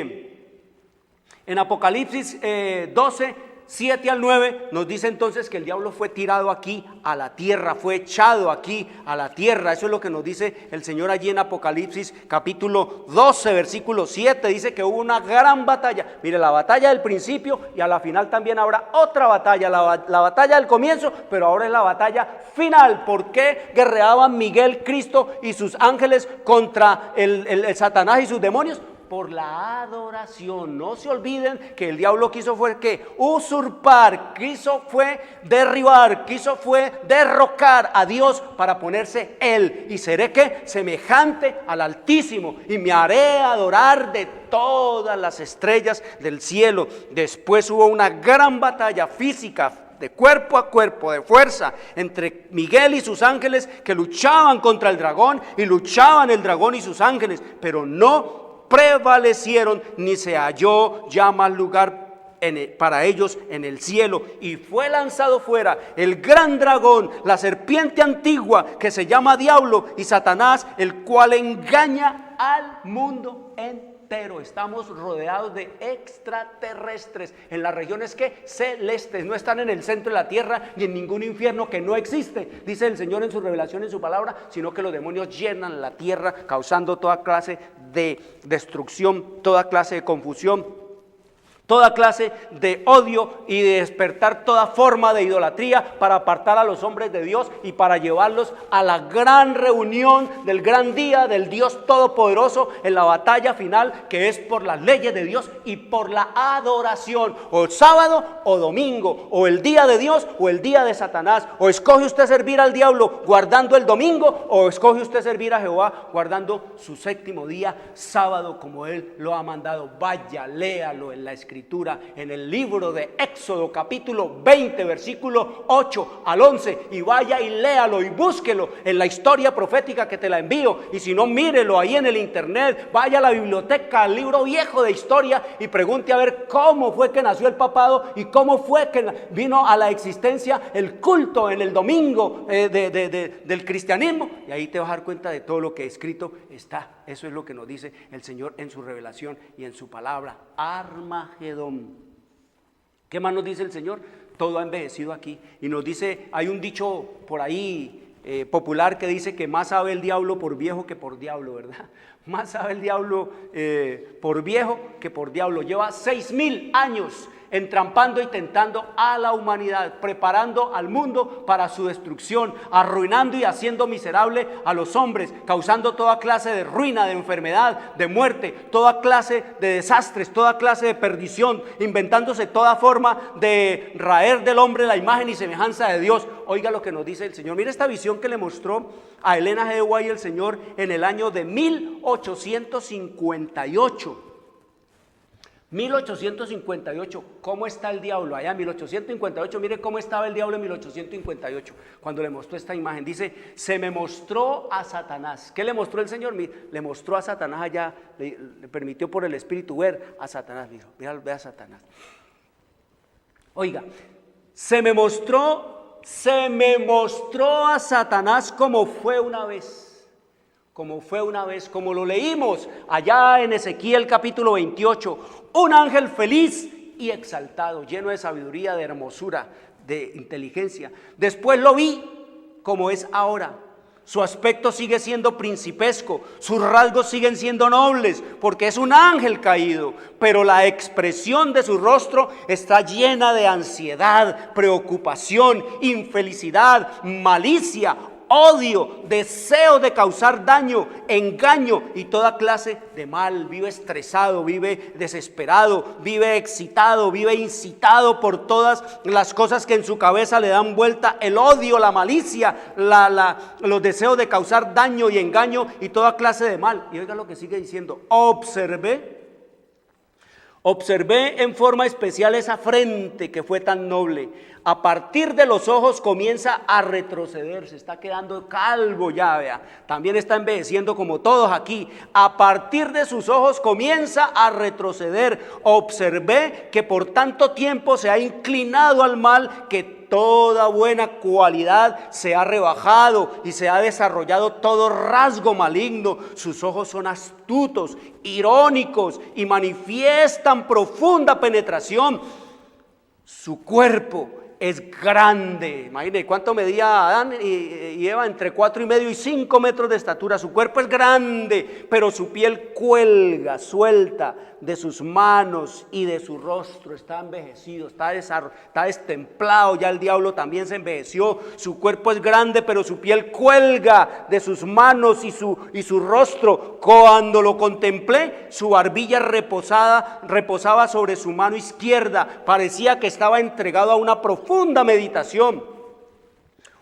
7 al 9 nos dice entonces que el diablo fue tirado aquí a la tierra, fue echado aquí a la tierra. Eso es lo que nos dice el Señor allí en Apocalipsis capítulo 12, versículo 7. Dice que hubo una gran batalla. Mire, la batalla del principio, y a la final también habrá otra batalla, la batalla del comienzo, pero ahora es la batalla final. ¿Por qué guerreaban Miguel, Cristo y sus ángeles contra el Satanás y sus demonios? Por la adoración. No se olviden que el diablo quiso fue que usurpar, quiso fue derribar, quiso fue derrocar a Dios para ponerse él. Y seré que semejante al Altísimo, y me haré adorar de todas las estrellas del cielo. Después hubo una gran batalla física, de cuerpo a cuerpo, de fuerza, entre Miguel y sus ángeles, que luchaban contra el dragón, y luchaban el dragón y sus ángeles, pero no prevalecieron, ni se halló ya más lugar para ellos en el cielo. Y fue lanzado fuera el gran dragón, la serpiente antigua, que se llama Diablo y Satanás, el cual engaña al mundo entero. Estamos rodeados de extraterrestres en las regiones que celestes, no están en el centro de la tierra ni en ningún infierno, que no existe, dice el Señor en su revelación, en su palabra, sino que los demonios llenan la tierra, causando toda clase de destrucción, toda clase de confusión. toda clase de odio y de despertar toda forma de idolatría para apartar a los hombres de Dios y para llevarlos a la gran reunión del gran día del Dios Todopoderoso en la batalla final, que es por las leyes de Dios y por la adoración, o el sábado o domingo, o el día de Dios o el día de Satanás. O escoge usted servir al diablo guardando el domingo, o escoge usted servir a Jehová guardando su séptimo día, sábado, como Él lo ha mandado. Vaya, léalo en la Escritura, en el libro de Éxodo capítulo 20 versículo 8 al 11, y vaya y léalo y búsquelo en la historia profética que te la envío, y si no, mírelo ahí en el internet, vaya a la biblioteca, al libro viejo de historia, y pregunte a ver cómo fue que nació el papado y cómo fue que vino a la existencia el culto en el domingo del cristianismo, y ahí te vas a dar cuenta de todo lo que escrito está. Eso es lo que nos dice el Señor en su revelación y en su palabra. Armagedón. ¿Qué más nos dice el Señor? Todo ha envejecido aquí. Y nos dice, hay un dicho por ahí popular que dice que más sabe el diablo por viejo que por diablo, ¿verdad? Más sabe el diablo por viejo que por diablo. Lleva 6,000 años entrampando y tentando a la humanidad, preparando al mundo para su destrucción, arruinando y haciendo miserable a los hombres, causando toda clase de ruina, de enfermedad, de muerte, toda clase de desastres, toda clase de perdición, inventándose toda forma de raer del hombre la imagen y semejanza de Dios. Oiga lo que nos dice el Señor. Mira esta visión que le mostró a Elena G. de White el Señor en el año de 1858. 1858, ¿cómo está el diablo allá? 1858, mire cómo estaba el diablo en 1858, cuando le mostró esta imagen. Dice, se me mostró a Satanás. ¿Qué le mostró el Señor? Le mostró a Satanás allá, le permitió por el Espíritu ver a Satanás. Dijo, mira, ve a Satanás. Oiga, se me mostró a Satanás como fue una vez. Como lo leímos allá en Ezequiel capítulo 28, un ángel feliz y exaltado, lleno de sabiduría, de hermosura, de inteligencia. Después lo vi como es ahora. Su aspecto sigue siendo principesco, sus rasgos siguen siendo nobles, porque es un ángel caído, pero la expresión de su rostro está llena de ansiedad, preocupación, infelicidad, malicia, odio, deseo de causar daño, engaño y toda clase de mal. Vive estresado, vive desesperado, vive excitado, vive incitado por todas las cosas que en su cabeza le dan vuelta: el odio, la malicia, los deseos de causar daño y engaño y toda clase de mal. Y oiga lo que sigue diciendo: observé en forma especial esa frente que fue tan noble. A partir de los ojos comienza a retroceder, se está quedando calvo ya, vea. También está envejeciendo como todos aquí. A partir de sus ojos comienza a retroceder. Observé que por tanto tiempo se ha inclinado al mal, que toda buena cualidad se ha rebajado y se ha desarrollado todo rasgo maligno. Sus ojos son astutos, irónicos y manifiestan profunda penetración. Su cuerpo es grande. Imagínense cuánto medía Adán y Eva: entre 4,5 y 5 metros de estatura. Su cuerpo es grande, pero su piel cuelga suelta de sus manos y de su rostro. Está envejecido, está destemplado. Ya el diablo también se envejeció. Su cuerpo es grande, pero su piel cuelga de sus manos y su rostro. Cuando lo contemplé, su barbilla reposaba sobre su mano izquierda. Parecía que estaba entregado a una profunda meditación.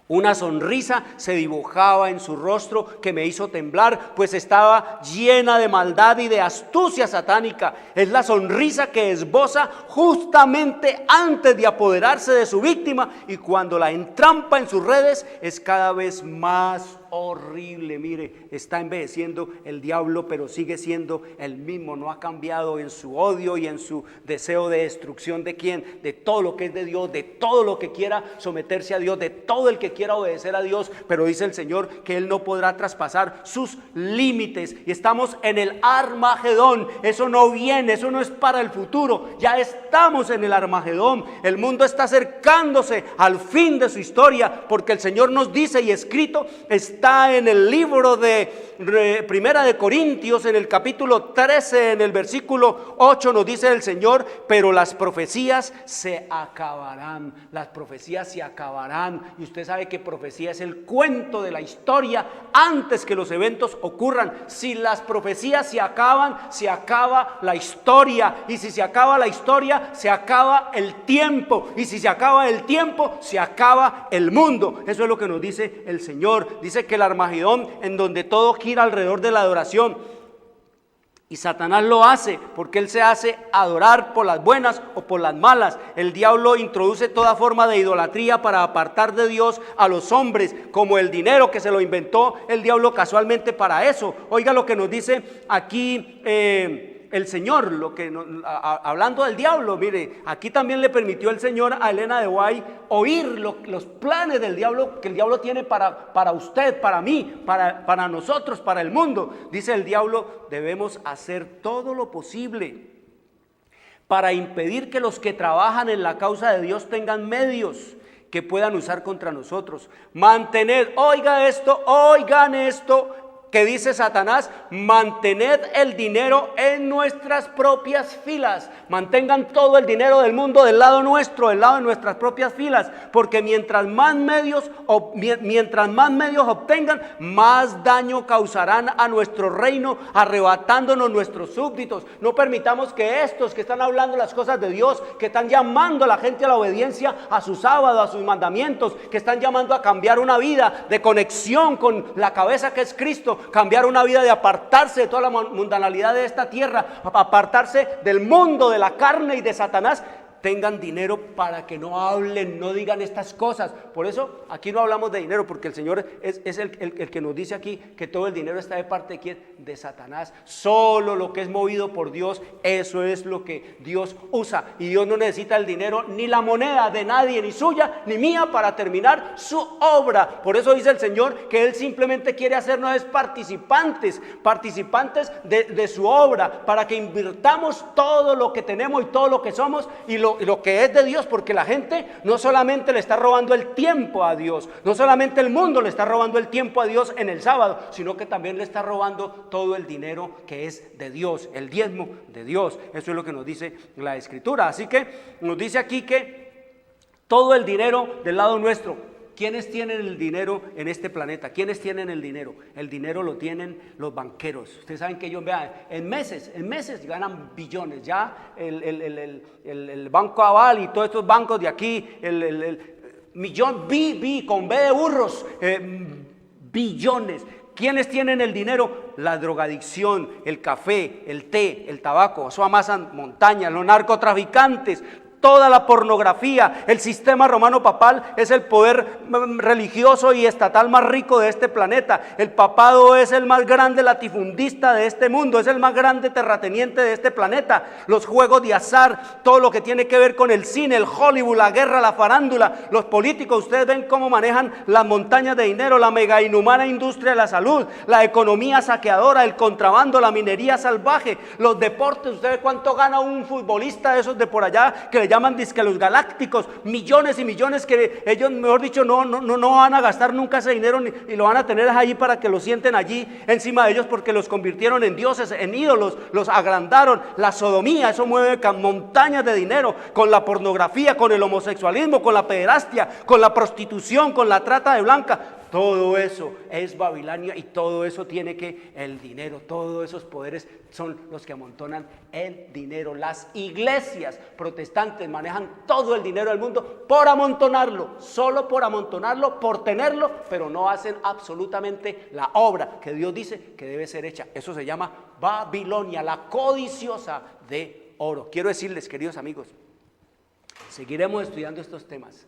Una sonrisa se dibujaba en su rostro que me hizo temblar, pues estaba llena de maldad y de astucia satánica. Es la sonrisa que esboza justamente antes de apoderarse de su víctima, y cuando la entrampa en sus redes es cada vez más horrible. Mire, está envejeciendo el diablo, pero sigue siendo el mismo. No ha cambiado en su odio y en su deseo de destrucción de quién, de todo lo que es de Dios, de todo lo que quiera someterse a Dios, de todo el que quiera obedecer a Dios. Pero dice el Señor que Él no podrá traspasar sus límites, y estamos en el Armagedón. Eso no viene, eso no es para el futuro, ya estamos en el Armagedón. El mundo está acercándose al fin de su historia, porque el Señor nos dice, y escrito está está en el libro de Primera de Corintios, en el capítulo 13, en el versículo 8, nos dice el Señor: pero las profecías se acabarán. Las profecías se acabarán. Y usted sabe que profecía es el cuento de la historia antes que los eventos ocurran. Si las profecías se acaban, se acaba la historia. Y si se acaba la historia, se acaba el tiempo. Y si se acaba el tiempo, se acaba el mundo. Eso es lo que nos dice el Señor. Dice que el Armagedón, en donde todo gira alrededor de la adoración. Y Satanás lo hace porque él se hace adorar por las buenas o por las malas. El diablo introduce toda forma de idolatría para apartar de Dios a los hombres, como el dinero, que se lo inventó el diablo casualmente para eso. Oiga lo que nos dice aquí el Señor, hablando del diablo. Mire, aquí también le permitió el Señor a Elena de White oír los planes del diablo, que el diablo tiene para usted, para mí, para nosotros, para el mundo. Dice el diablo: debemos hacer todo lo posible para impedir que los que trabajan en la causa de Dios tengan medios que puedan usar contra nosotros. Mantened, oigan esto, que dice Satanás: mantened el dinero en nuestras propias filas. Mantengan todo el dinero del mundo del lado nuestro, del lado de nuestras propias filas, porque mientras más medios obtengan, más daño causarán a nuestro reino, arrebatándonos nuestros súbditos. No permitamos que estos que están hablando las cosas de Dios, que están llamando a la gente a la obediencia a su sábado, a sus mandamientos, que están llamando a cambiar una vida de conexión con la cabeza que es Cristo, cambiar una vida de apartarse de toda la mundanalidad de esta tierra, apartarse del mundo, de la carne y de Satanás, tengan dinero para que no hablen, no digan estas cosas. Por eso aquí no hablamos de dinero, porque el Señor es el que nos dice aquí que todo el dinero está de parte de ¿quién? De Satanás. Solo lo que es movido por Dios, eso es lo que Dios usa. Y Dios no necesita el dinero ni la moneda de nadie, ni suya ni mía, para terminar su obra. Por eso dice el Señor que Él simplemente quiere hacernos participantes de su obra, para que invirtamos todo lo que tenemos y todo lo que somos y lo que es de Dios, porque la gente no solamente le está robando el tiempo a Dios, no solamente el mundo le está robando el tiempo a Dios en el sábado, sino que también le está robando todo el dinero que es de Dios, el diezmo de Dios. Eso es lo que nos dice la Escritura. Así que nos dice aquí que todo el dinero del lado nuestro. ¿Quiénes tienen el dinero en este planeta? ¿Quiénes tienen el dinero? El dinero lo tienen los banqueros. Ustedes saben que ellos, vean, en meses ganan billones. Ya el Banco Aval y todos estos bancos de aquí, millón, con B de burros, billones. ¿Quiénes tienen el dinero? La drogadicción, el café, el té, el tabaco. Eso amasan montañas, los narcotraficantes. Toda la pornografía, el sistema romano papal es el poder religioso y estatal más rico de este planeta. El papado es el más grande latifundista de este mundo, es el más grande terrateniente de este planeta. Los juegos de azar, todo lo que tiene que ver con el cine, el Hollywood, la guerra, la farándula, los políticos, ustedes ven cómo manejan las montañas de dinero, la mega inhumana industria de la salud, la economía saqueadora, el contrabando, la minería salvaje, los deportes. Ustedes cuánto gana un futbolista de esos de por allá que le llaman dizque los galácticos, millones y millones, que ellos, mejor dicho, no van a gastar nunca ese dinero y lo van a tener allí para que lo sienten allí encima de ellos, porque los convirtieron en dioses, en ídolos, los agrandaron. La sodomía, eso mueve montañas de dinero, con la pornografía, con el homosexualismo, con la pederastia, con la prostitución, con la trata de blanca. Todo eso es Babilonia y todo eso tiene que el dinero, todos esos poderes son los que amontonan el dinero. Las iglesias protestantes manejan todo el dinero del mundo por amontonarlo, solo por amontonarlo, por tenerlo, pero no hacen absolutamente la obra que Dios dice que debe ser hecha. Eso se llama Babilonia, la codiciosa de oro. Quiero decirles, queridos amigos, seguiremos estudiando estos temas.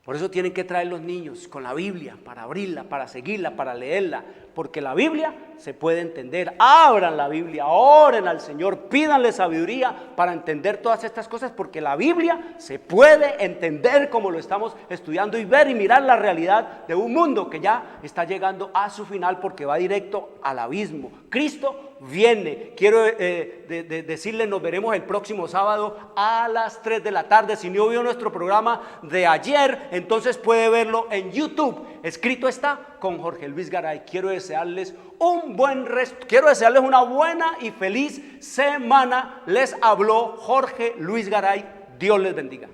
Por eso tienen que traer los niños con la Biblia, para abrirla, para seguirla, para leerla, porque la Biblia se puede entender. Abran la Biblia, oren al Señor, pídanle sabiduría para entender todas estas cosas, porque la Biblia se puede entender como lo estamos estudiando y ver y mirar la realidad de un mundo que ya está llegando a su final, porque va directo al abismo. Cristo viene. Quiero decirles, nos veremos el próximo sábado a las 3 de la tarde. Si no vio nuestro programa de ayer, entonces puede verlo en YouTube. Escrito está con Jorge Luis Garay. Quiero desearles una buena y feliz semana. Les habló Jorge Luis Garay. Dios les bendiga.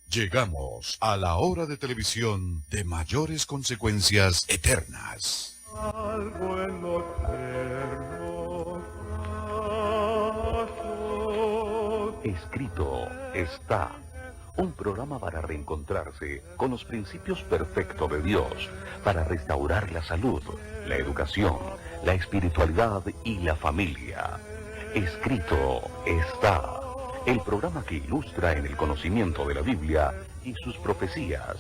Llegamos a la hora de televisión de mayores consecuencias eternas. algo en los cerros pasos. Escrito está. Un programa para reencontrarse con los principios perfectos de Dios, para restaurar la salud, la educación, la espiritualidad y la familia. Escrito está. El programa que ilustra en el conocimiento de la Biblia y sus profecías.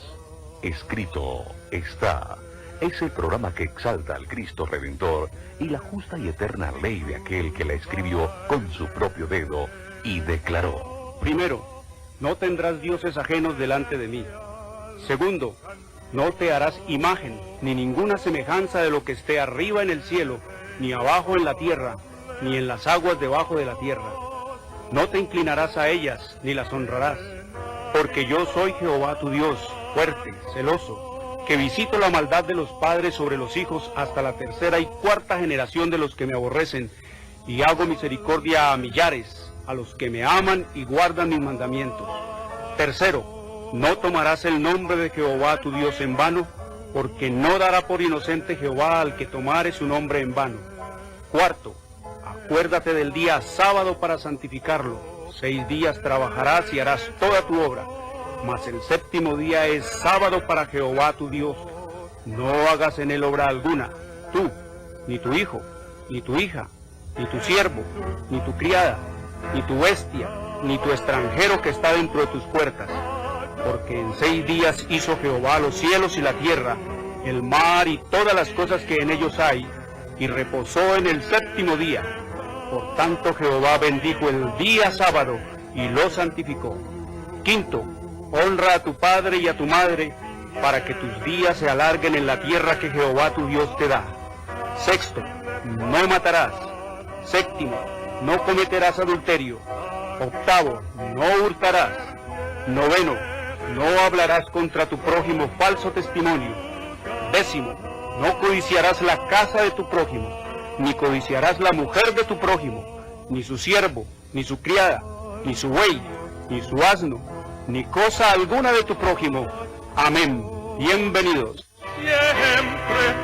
Escrito está. Es el programa que exalta al Cristo Redentor y la justa y eterna ley de aquel que la escribió con su propio dedo y declaró. Primero, no tendrás dioses ajenos delante de mí. Segundo, no te harás imagen, ni ninguna semejanza de lo que esté arriba en el cielo, ni abajo en la tierra, ni en las aguas debajo de la tierra. No te inclinarás a ellas, ni las honrarás, porque yo soy Jehová tu Dios, fuerte, celoso, que visito la maldad de los padres sobre los hijos hasta la tercera y cuarta generación de los que me aborrecen, y hago misericordia a millares, a los que me aman y guardan mis mandamientos. Tercero, no tomarás el nombre de Jehová tu Dios en vano, porque no dará por inocente Jehová al que tomare su nombre en vano. Cuarto, acuérdate del día sábado para santificarlo. 6 días trabajarás y harás toda tu obra, mas el séptimo día es sábado para Jehová tu Dios. No hagas en él obra alguna, tú, ni tu hijo, ni tu hija, ni tu siervo, ni tu criada, ni tu bestia, ni tu extranjero que está dentro de tus puertas. Porque en 6 días hizo Jehová los cielos y la tierra, el mar y todas las cosas que en ellos hay, y reposó en el séptimo día. Por tanto Jehová bendijo el día sábado y lo santificó. Quinto, honra a tu padre y a tu madre, para que tus días se alarguen en la tierra que Jehová tu Dios te da. Sexto, no matarás. Séptimo, no cometerás adulterio. Octavo, no hurtarás. Noveno, no hablarás contra tu prójimo falso testimonio. Décimo, no codiciarás la casa de tu prójimo, ni codiciarás la mujer de tu prójimo, ni su siervo, ni su criada, ni su buey, ni su asno, ni cosa alguna de tu prójimo. Amén. Bienvenidos. Siempre